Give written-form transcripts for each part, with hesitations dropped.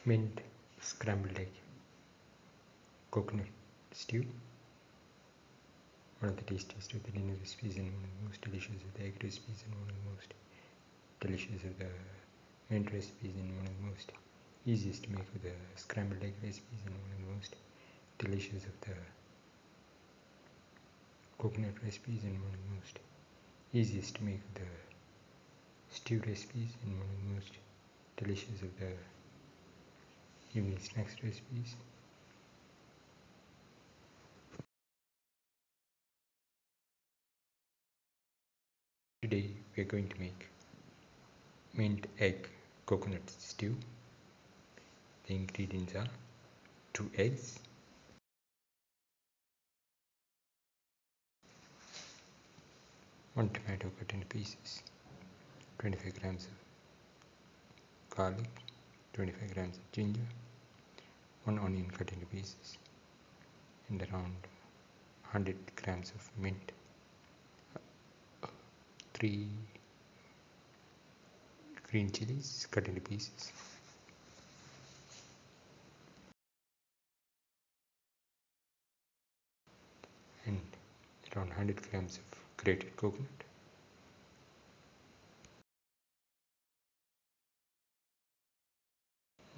mint scrambled egg coconut stew. One of the tastiest of the dinner recipes and one of the most delicious of the egg recipes and one of the most delicious of the mint recipes and one of the most easiest to make of the scrambled egg recipes and one of the most delicious of the coconut recipes and one of the most easiest to make of the stew recipes and one of the most delicious of the evening snacks recipes. Today we are going to make mint egg coconut stew. The ingredients are 2 eggs, 1 tomato cut into pieces, 25 grams of garlic, 25 grams of ginger, 1 onion cut into pieces, and around 100 grams of mint, 3 green chilies cut into pieces, and around 100 grams of grated coconut.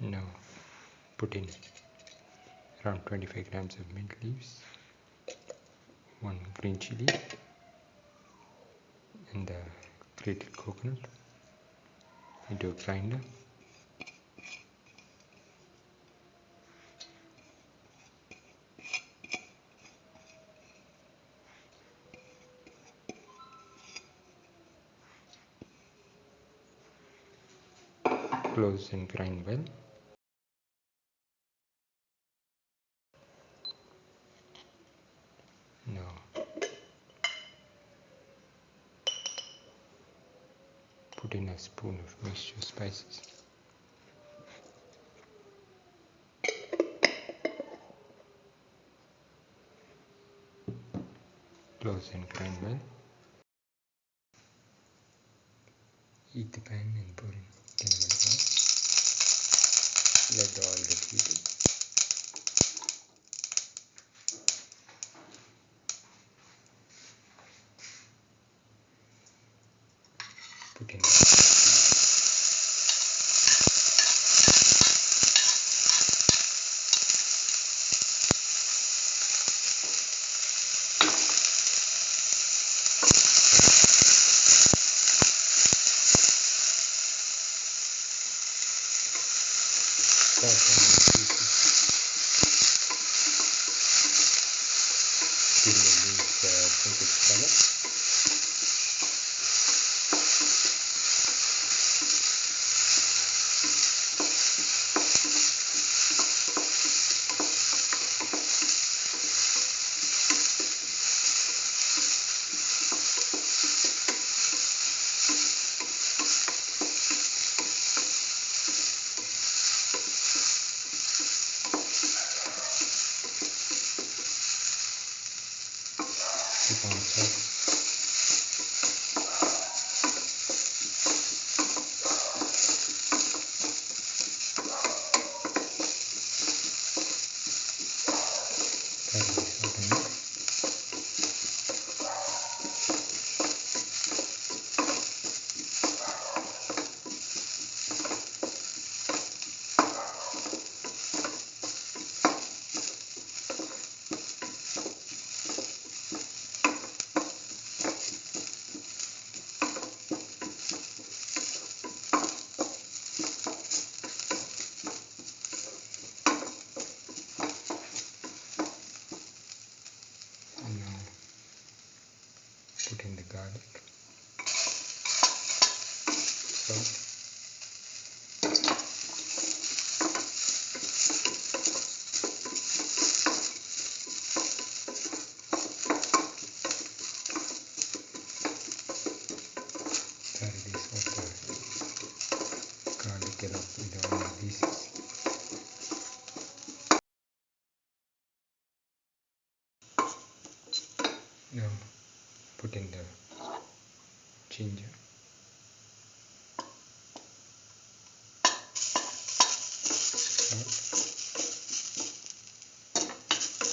Now put in around 25 grams of mint leaves, 1 green chili, and the grated coconut into a grinder. Close and grind well. Now put in a spoon of mixture spices. Close and grind well. Heat the pan and pour in 10 ml oil. Let the oil get heated. Put in put in the garlic, salt, thoroughly saute the garlic along with the onion pieces. Now put in the ginger,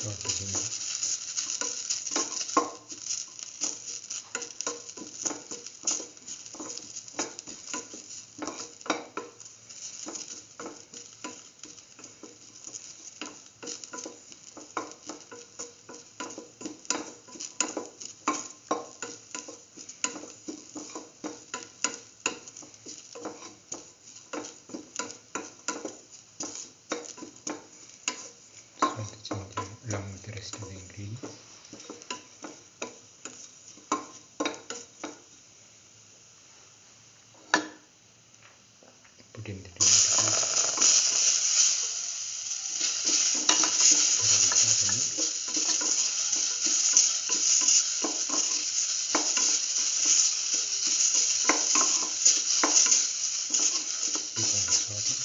salt the ginger. Along with the rest of the ingredients. Put in the tomato paste. Thoroughly sort and mix. Keep on sorting.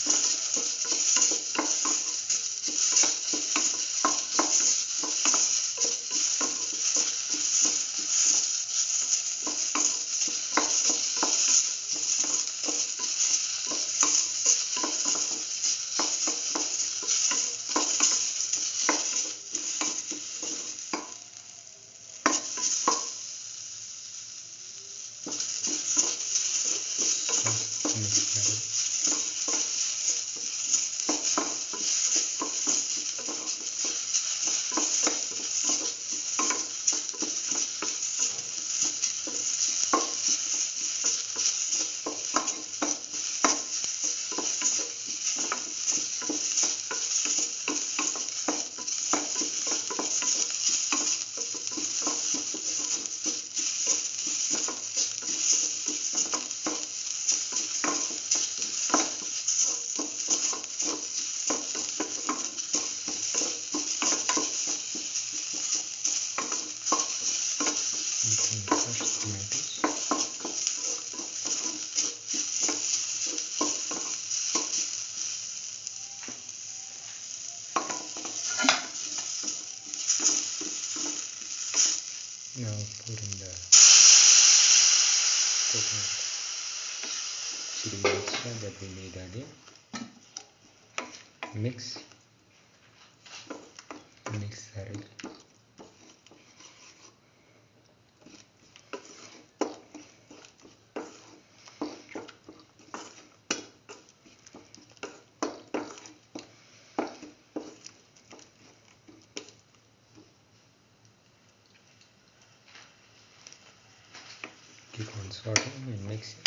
Between the crushed tomatoes. Now pour in the coconut chili mixture that we made earlier. Mix thoroughly. Keep on sorting and mixing.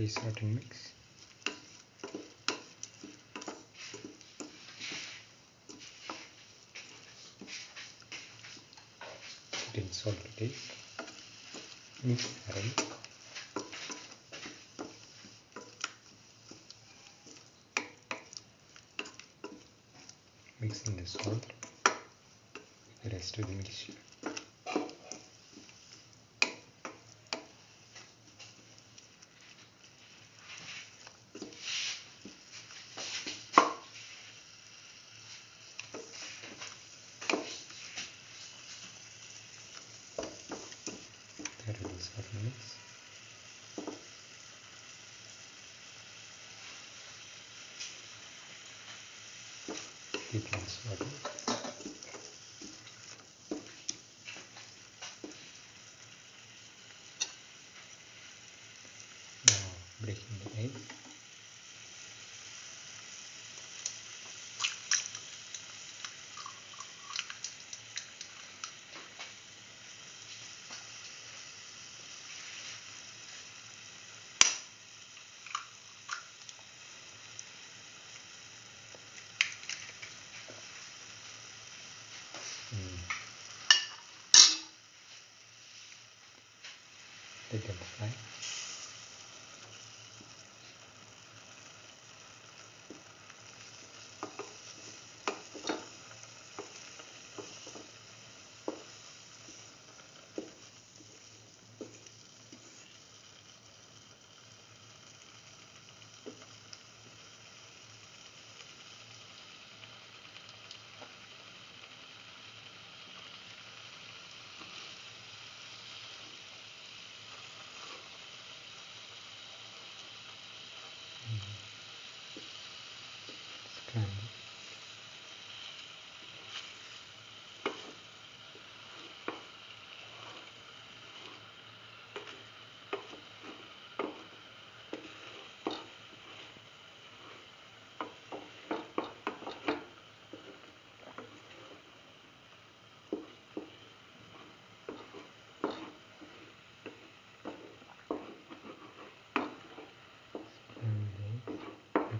Sort and mix. Put in salt to taste. Mix thoroughly. Mix in the salt with the rest of the mixture. Thoroughly sort and mix. Keep on sorting. Now breaking the egg. Let them fry.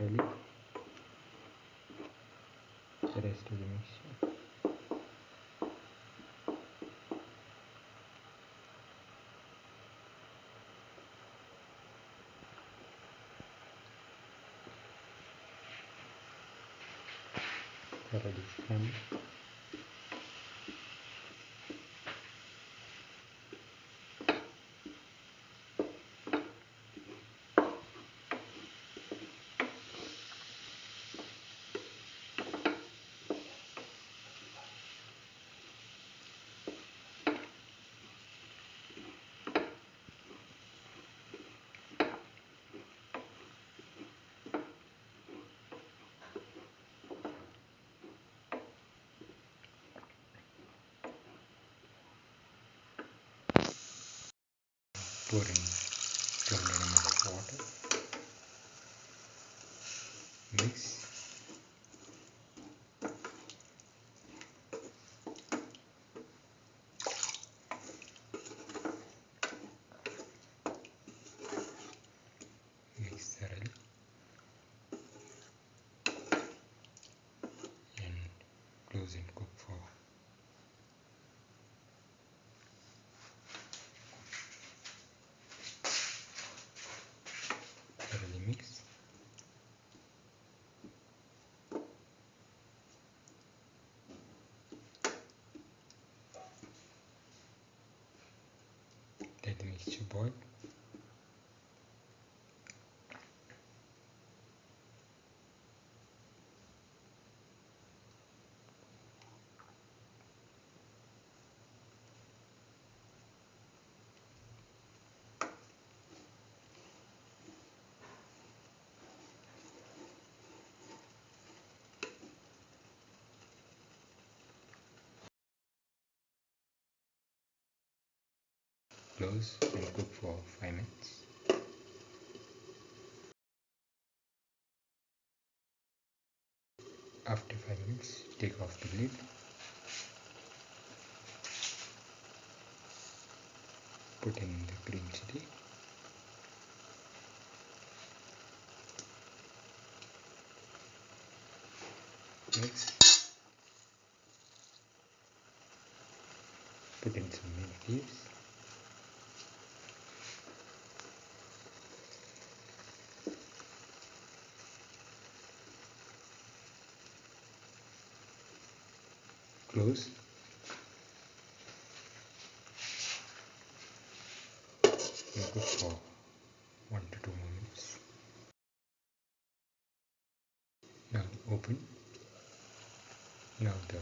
thoroughly the rest of the mixture. Thoroughly scramble. Pour in 200 ml of water. Mix. Mix thoroughly and close and cook for thoroughly mix. Let the mixture boil. Close and cook for 5 minutes. After 5 minutes, take off the lid. Put in the green chili. Mix. Put in some mint leaves. Close. And cook for 1 to 2 more minutes. Now open. Now the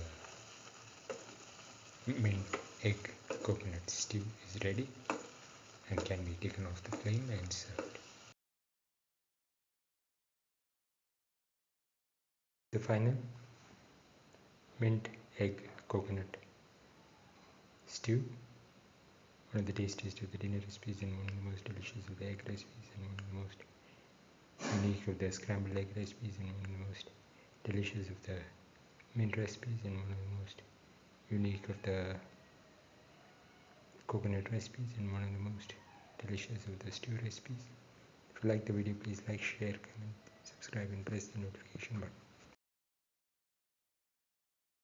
mint egg coconut stew is ready and can be taken off the flame and served. The final mint egg coconut stew, one of the tastiest of the dinner recipes and one of the most delicious of the egg recipes and one of the most unique of the scrambled egg recipes and one of the most delicious of the mint recipes and one of the most unique of the coconut recipes and one of the most delicious of the stew recipes. If you like the video, please like, share, comment, subscribe and press the notification button.